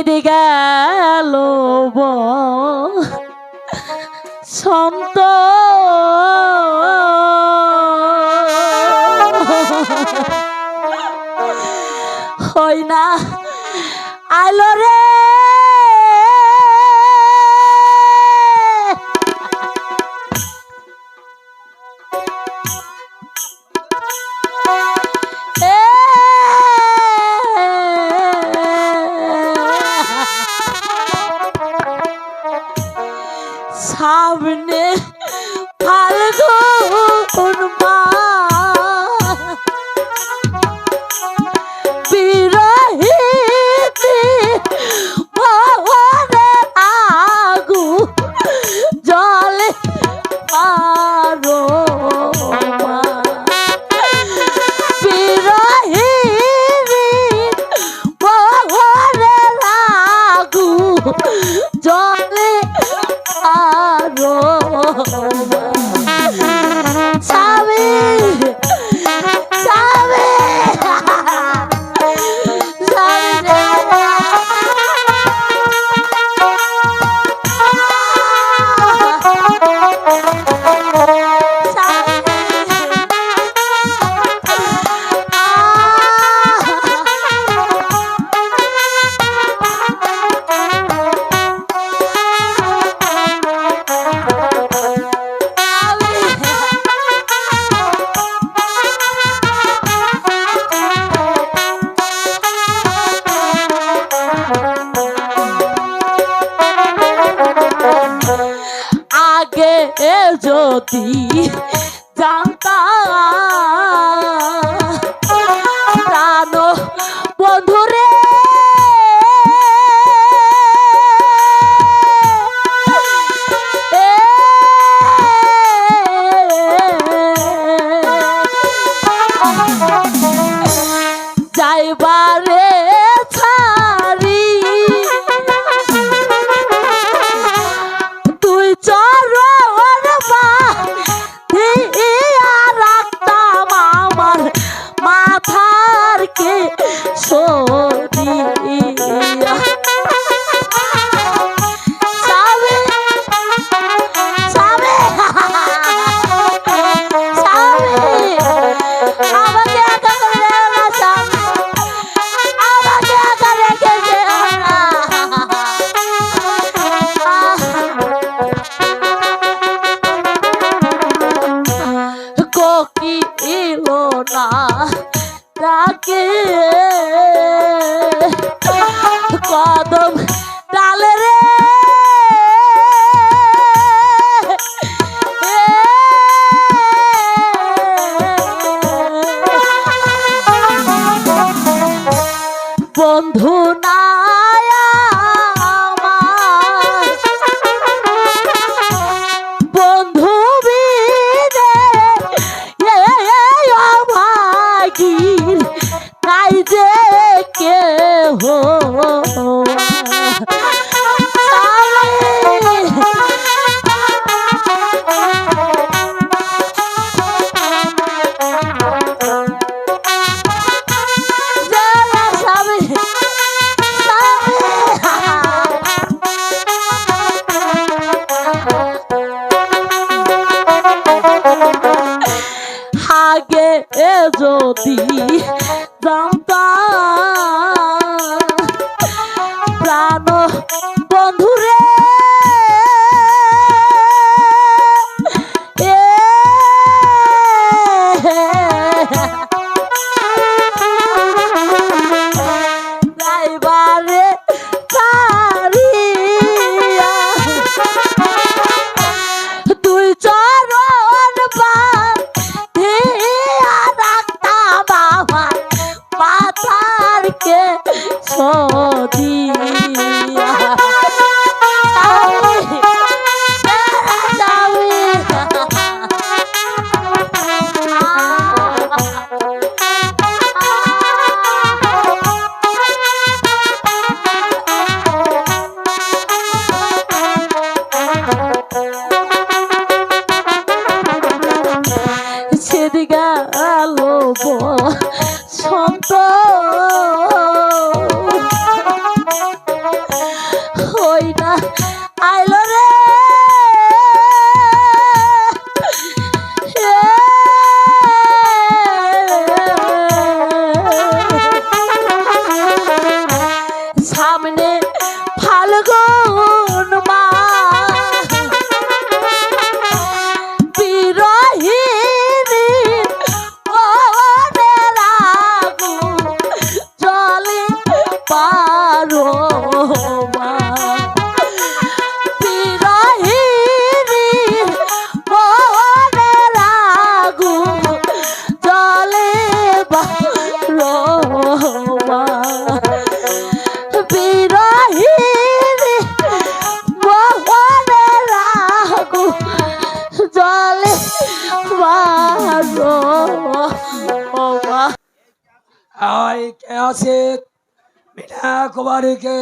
ছেড়ে গেল সন্ত হই না আলো রে সামনে ফাল্গুন বিরহিতে ভবনে আগু জলে পারো বিরহিতে ভবনে আগু জলে আরো সাবে সাবে যদি জানতাম প্রাণ বন্ধুরে যাইবারে ছাড়ি তুই চর মাথার কে সরিয়া সাবে সাবে সাবে আমাকে একা করে না সাবে আমাকে একা রেখে দে কোকিল না ডাকে কদম ডালে রে বন্ধু না বন্ধু বিদে তাই যে কে হো আগে যদি জানতাম প্রাণ বন্ধুরে যাইবারে ছাড়িয়া তুই চরণ মাথার কে সদিয়া ছেড়ে গেল সন্ত আছে মিনা কুমারীকে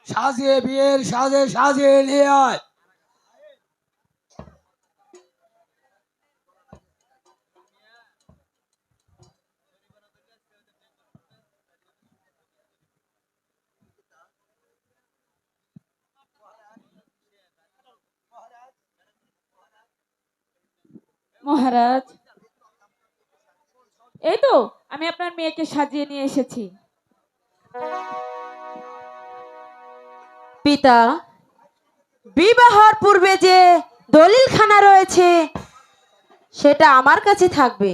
সাজিয়ে বিয়ের সাজে সাজিয়ে নিয়ে আয়। মহারাজ, এই তো আমি আপনার মেয়েকে সাজিয়ে নিয়ে এসেছি। পিতা, বিবাহর পূর্বে যে দলিলখানা রয়েছে সেটা আমার কাছে থাকবে।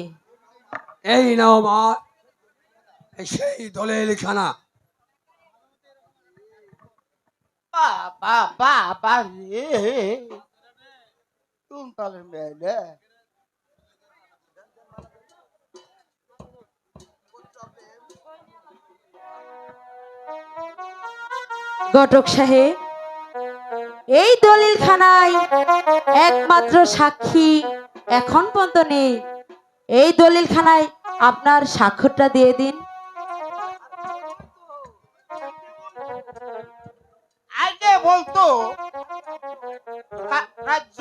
এই নাও মা, সেই দলিলখানা। বাবা বাবা রে, তুমি তাহলে মেয়ে ঘটক সাহেব, এই দলিলখানায় একমাত্র সাক্ষী এখন পর্যন্ত নেই। এই দলিলখানায় আপনার স্বাক্ষরটা দিয়ে দিন। আগে বলতো রাজ্য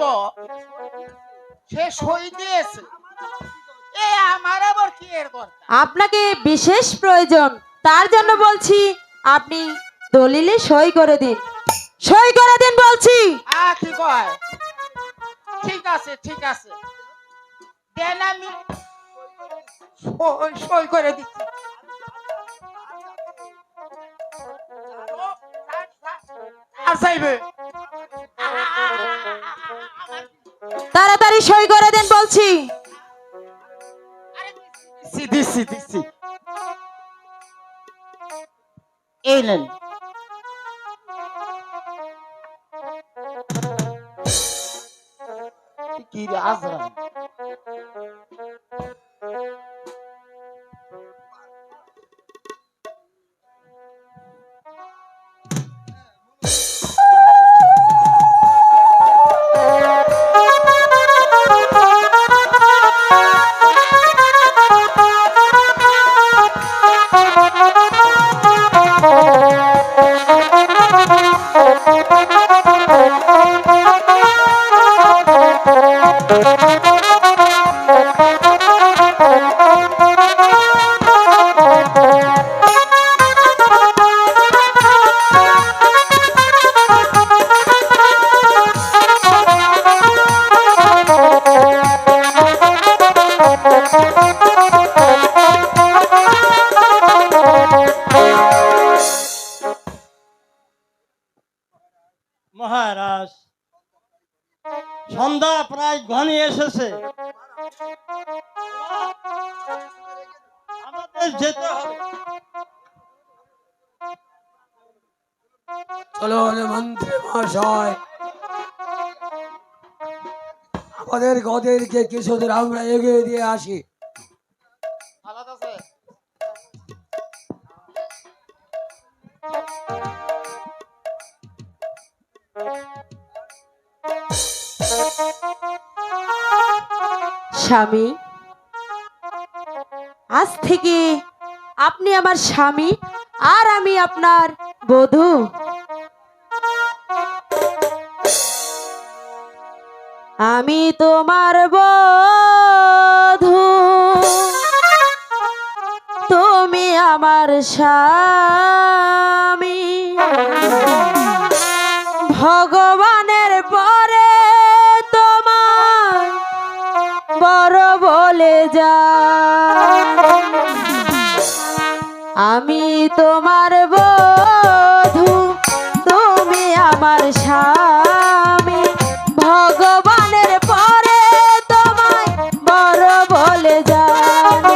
সে সই দিয়েছে, এ আমার আবার কি এর দরকার? আপনাকে বিশেষ প্রয়োজন, তার জন্য বলছি আপনি দলিলে সই করে দিন। সই করে দিন বলছি। কি কয়? ঠিক আছে ঠিক আছে, দেন আমি সই করে দিচ্ছি। আর চাইবে তাড়াতাড়ি সই করে দিন বলছি। দিচ্ছি দিচ্ছি দিচ্ছি, এই নেন। কি রে আজরা, মহারাজ, সন্ধ্যা প্রায় ঘনিয়ে এসেছে, আমাদের যেতে হবে। চলুন মন্ত্রী মহাশয়, আমাদের গদেরকে কিছুদিন আমরা এগিয়ে দিয়ে আসি। স্বামী, আজ থেকে আপনি আমার স্বামী আর আমি আপনার বধূ। আমি তোমার বধূ, তুমি আমার স্বামী। ভগবানের পরে তোমার বড় বলে যা, আমি তোমার বধূ, তুমি আমার স্বামী। ভগবানের পরে তোমায় বড় বলে জানি।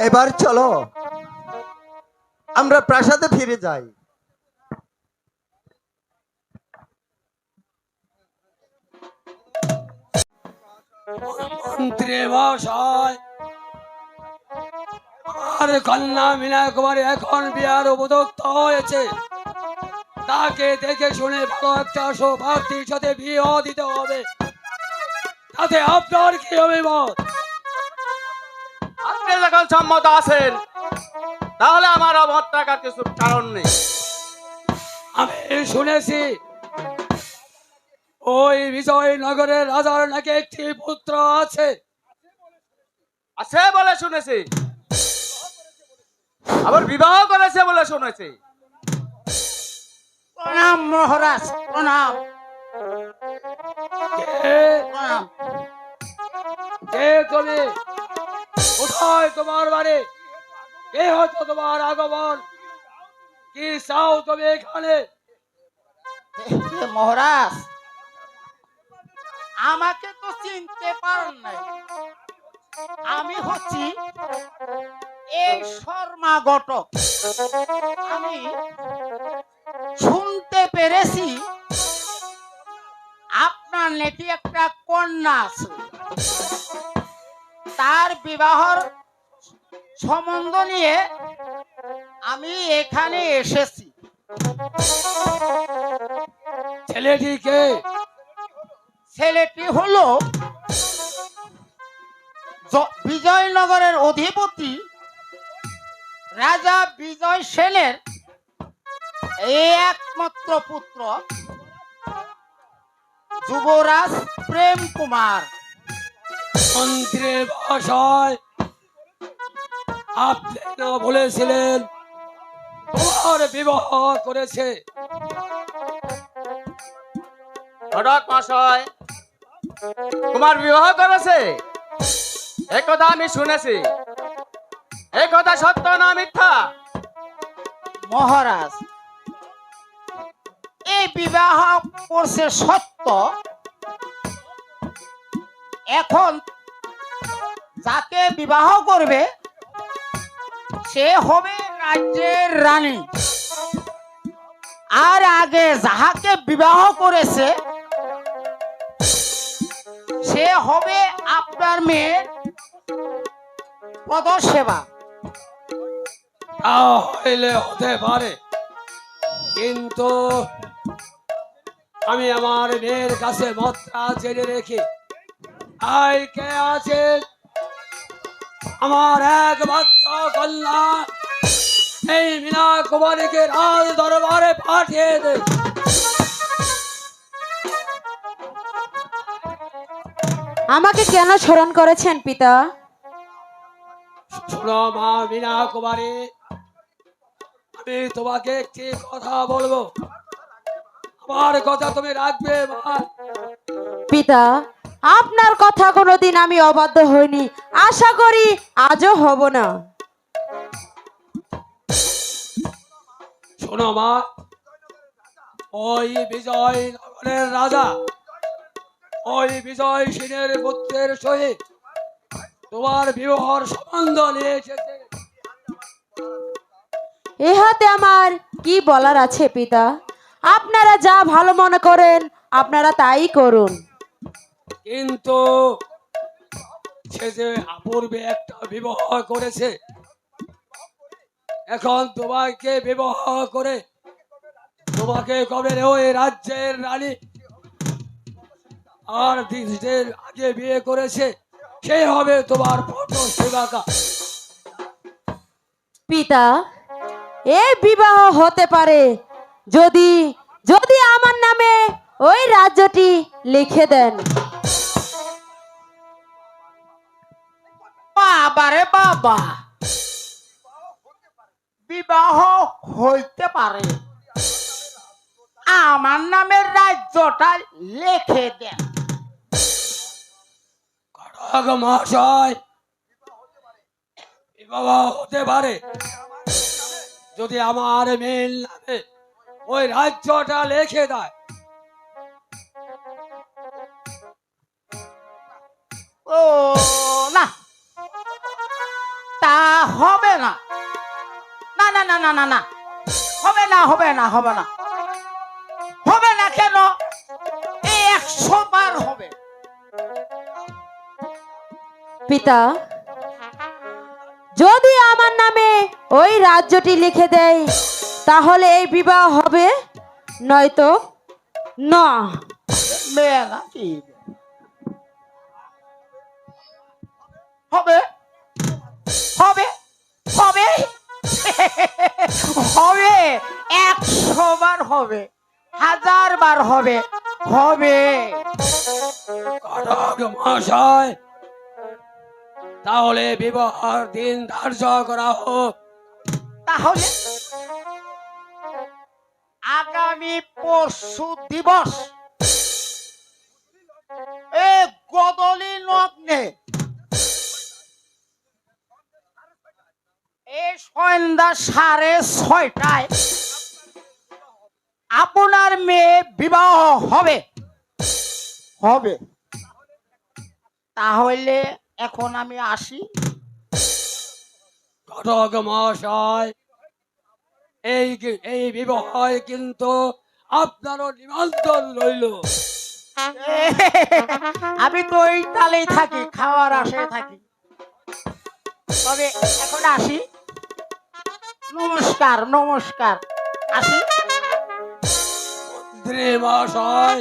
এবার চলো আমরা প্রাসাদে ফিরে যাই। মন্ত্রী মহাশয়, আর কন্যা মীনা কুমারী এখন বিয়ার উপযুক্ত হয়েছে। তাকে দেখে শুনে ভালো একটা সৌভাগ্যের সাথে বিয়ে দিতে হবে। তাতে আপনার কি অভিমত? আপনি যখন সম্মত আছেন তাহলে আমার অমত থাকার কিছু কারণ নেই। আমি শুনেছি ওই বিজয়নগরের রাজার নাকি একটি পুত্র আছে। আছে বলে শুনেছি, আবার বিবাহ করেছে বলে শুনেছি। প্রণাম মহারাজ, প্রণাম কে? প্রণাম। কে তুমি? কোথায় তোমার বাড়ি? কে হতো তোমার আগমন? কি চাও তুমি এখানে? মহারাজ, আমাকে তো চিনতে পারেন নাই। আমি হচ্ছি এই শর্মা ঘটক। আমি শুনতে পেরেছি আপনার নাকি একটা কন্যা আছে, তার বিবাহর সম্বন্ধ নিয়ে আমি এখানে এসেছি। ছেলেটি কে? ছেলেটি হলো বিজয়নগরের অধিপতি রাজা বিজয় সেনের এই একমাত্র পুত্র যুবরাজ প্রেম কুমার। মন্ত্রী মহাশয়, আপনি না বলেছিলেন তোমার বিবাহ করেছে? ঘটক মহাশয়, কুমার বিবাহ করেছে এই কথা আমি শুনেছি। এই কথা সত্য না মিথ্যা? মহারাজ, এই বিবাহ করছে সত্য। এখন যাকে বিবাহ করবে সে হবে রাজ্যের রানী, আর আগে যাহাকে বিবাহ করেছে সে হবে আপনার মেয়ের পদসেবা। তা হইলে হতে পারে, কিন্তু আমি আমার মেয়ের কাছে মতটা জেনে রেখি। আই কে আছে আমার একমাত্র কন্যা এই মীনা কুমারীকে রাজ দরবারে পাঠিয়ে দে। আমাকে কেন স্মরণ করেছেন পিতা? শোনো মা মীনা কুমারী, আমি তোমাকে একটি কথা বলবো, আমার কথা তুমি রাখবে মা। পিতা, আপনার কথা কোনোদিন আমি অবাধ্য হইনি, আশা করি আজও হব না। শোনো মা, ওই বিজয়নগরের রাজা ওই বিজয় সেনের পুত্রের সহিত তোমার বিবাহর সম্বন্ধ নিয়ে এসেছে। ইহাতে আমার কি বলার আছে পিতা? আপনারা যা ভালো মনে করেন আপনারা তাই করুন। কিন্তু সে যে অপূর্বে একটা বিবাহ করেছে, এখন তোমাকে বিবাহ করে তোমাকে কবে ওই রাজ্যের রানী আর দেশের আগে বিয়ে করেছে সে হবে তোমার পদসেবিকা। পিতা, এই বিবাহ হতে পারে যদি যদি আমার নামে ওই রাজ্যটি লিখে দেন। বাবারে বাবা, বিবাহ হইতে পারে, আমার নামের রাজ্যটা লিখে দেন। ঘটক মহাশয়, বিবাহ হতে পারে যদি আমার মেয়ের নামে ওই রাজ্যটা লিখে দেয়। ও না, হবে না, না না না না না না, হবে না হবে না হবে না, হবে না কেন? এই 100 বার হবে। পিতা, যদি আমার নামে ওই রাজ্যটি লিখে দেয় তাহলে এই বিবাহ হবে, নয়তো না। মেয়ে নাকি হবে হবে হবে হবে, 100 বার হবে, 1000 বার হবে, হবে। ঘটক মহাশয়, তাহলে বিবাহের দিন ধার্য করা হোক। তাহলে আগামী পরশু দিবস এই গদলি লগ্নে এই সন্ধ্যা 6:30টায় আপনার মেয়ে বিবাহ হবে হবে। তাহলে এখন আমি আসি। ঘটক মহাশয়, এই বিবাহে কিন্তু আপনারও নিমন্ত্রণ রইল। আমি তো ওই তালেই থাকি, খাওয়ার আশায় থাকি। তবে এখন আসি, নমস্কার নমস্কার, আসি। মন্ত্রী মহাশয়,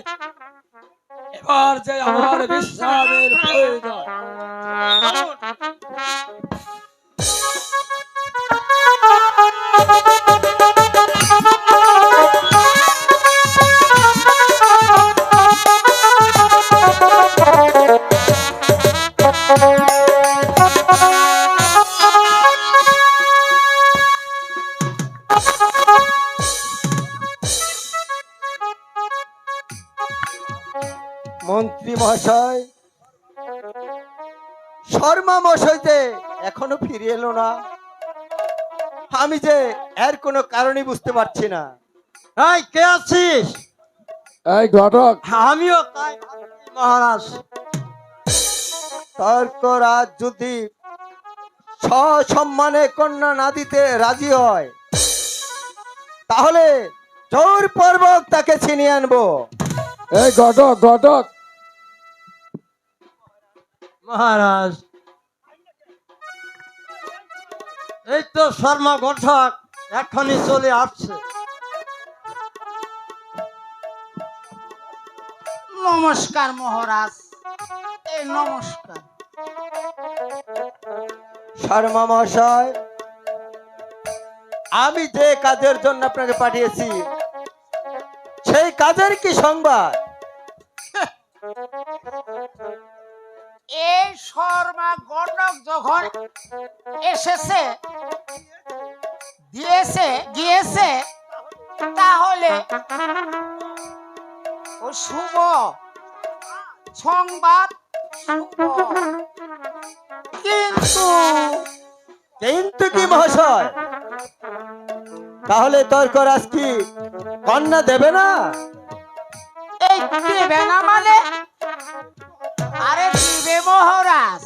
এবার যে আমার বিশ্রামের প্রয়োজন। মন্ত্রী মহাশয়, শর্মা মশাই যে এখনো ফিরে এলো না, আমি যে এর কোনো কারণই বুঝতে পারছি না। এই কে আছিস? এই ঘটক, আমিও তাই ভাবছি, মহারাজ। তর্করাজ যদি সসম্মানে কন্যা না দিতে রাজি হয় তাহলে জোরপূর্বক তাকে ছিনিয়ে আনবো। এই ঘটক ঘটক, মহারাজ, এই তো শর্মা ঘটক এখনই চলে আসছে। নমস্কার মহারাজ, এই নমস্কার। শর্মা মহাশয়, আমি যে কাজের জন্য আপনাকে পাঠিয়েছি সেই কাজের কি সংবাদ? এই শর্মা ঘটক যখন এসেছে গিয়েছে তাহলে ও শুভ সংবাদ, শুভ। কিন্তু কিন্তু কি মহাশয়, তাহলে তর্করাজ কি কন্যা দেবে না? এই দেবে না মানে? আরে দিবে মহারাজ।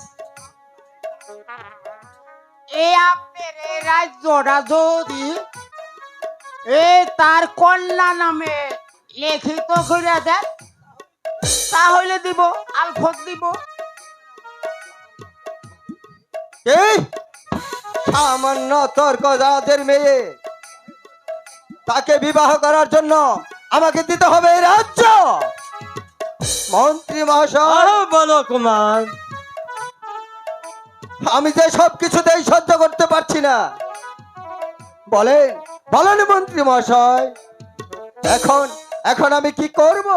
এই আপনার এই রাজ্যটা যদি তার কন্যা নামে লিখিত করে দেন তাহলে দিব, আলফত দিব। এই সামান্য তর্করাজের মেয়ে, তাকে বিবাহ করার জন্য আমাকে দিতে হবে এই রাজ্য? মন্ত্রী মহাশয়, আরো বলো কুমার। আমি যে সব কিছুতেই সহ্য করতে পারছি না। বলেন বলেন মন্ত্রী মহাশয়, এখন এখন আমি কি করব?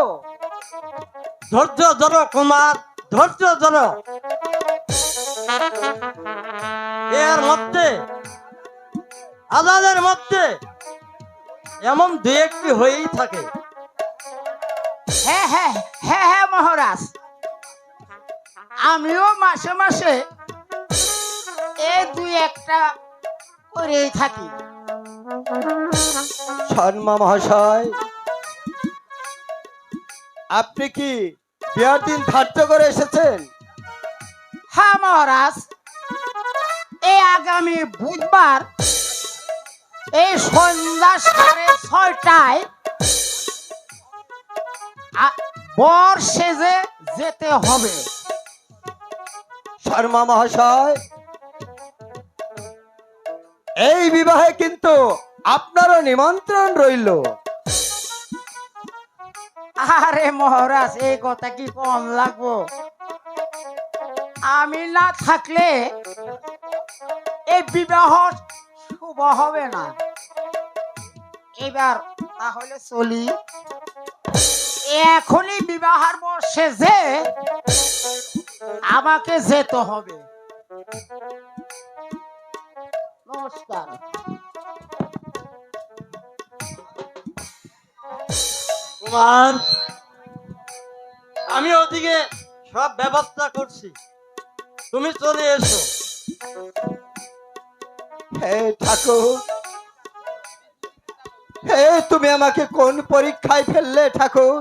ধৈর্য ধরো কুমার, ধৈর্য ধরো। এর মধ্যে আজাদের মধ্যে এমন দু একটি হয়েই থাকে। হ্যাঁ হ্যাঁ হ্যাঁ হ্যাঁ মহারাজ, আমিও মাসে মাসে এই দুই একটা করেই থাকি। শর্মা মহাশয়, আপনি কি বিয়ার দিন ধার্য করে এসেছেন? হ্যাঁ মহারাজ, এই আগামী বুধবার এই সন্ধ্যা 6:30টায় বর সেজে যেতে হবে। শর্মা মহাশয়, এই বিবাহে কিন্তু আপনারও নিমন্ত্রণ রইল। আরে মহারাজ, এই কথা কি কম লাগবো? আমি না থাকলে এই বিবাহ শুভ হবে না। এবার তাহলে চলি, এখনই বিবাহের বর্ষে যে আমাকে যেতে হবে। নমস্কার। কুমার, আমি ওদিকে সব ব্যবস্থা করছি, তুমি চলে এসো। হে ঠাকুর, হে তুমি আমাকে কোন পরীক্ষায় ফেললে ঠাকুর?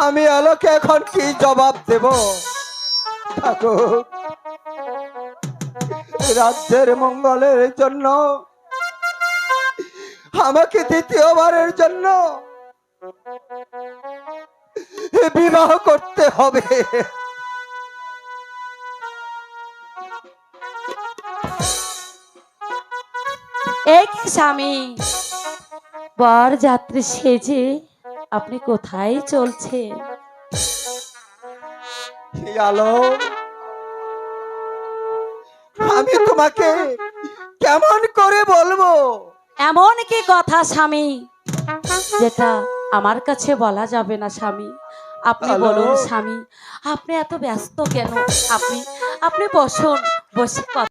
আমি আলোকে এখন কি জবাব দেব ঠাকুর? রাজ্যের মঙ্গলের জন্য আমাকে দ্বিতীয়বারের জন্য বিবাহ করতে হবে। এই কি স্বামী, বর যাত্রী সেজে আপনি কোথায় চলছেন? হে আলো, আমি তোমাকে কেমন করে বলবো? এমন কি কথা স্বামী যেটা আমার কাছে বলা যাবে না স্বামী? আপনি হ্যালো? বলুন স্বামী, আপনি এত ব্যস্ত কেন? আপনি বসুন, বসে কথা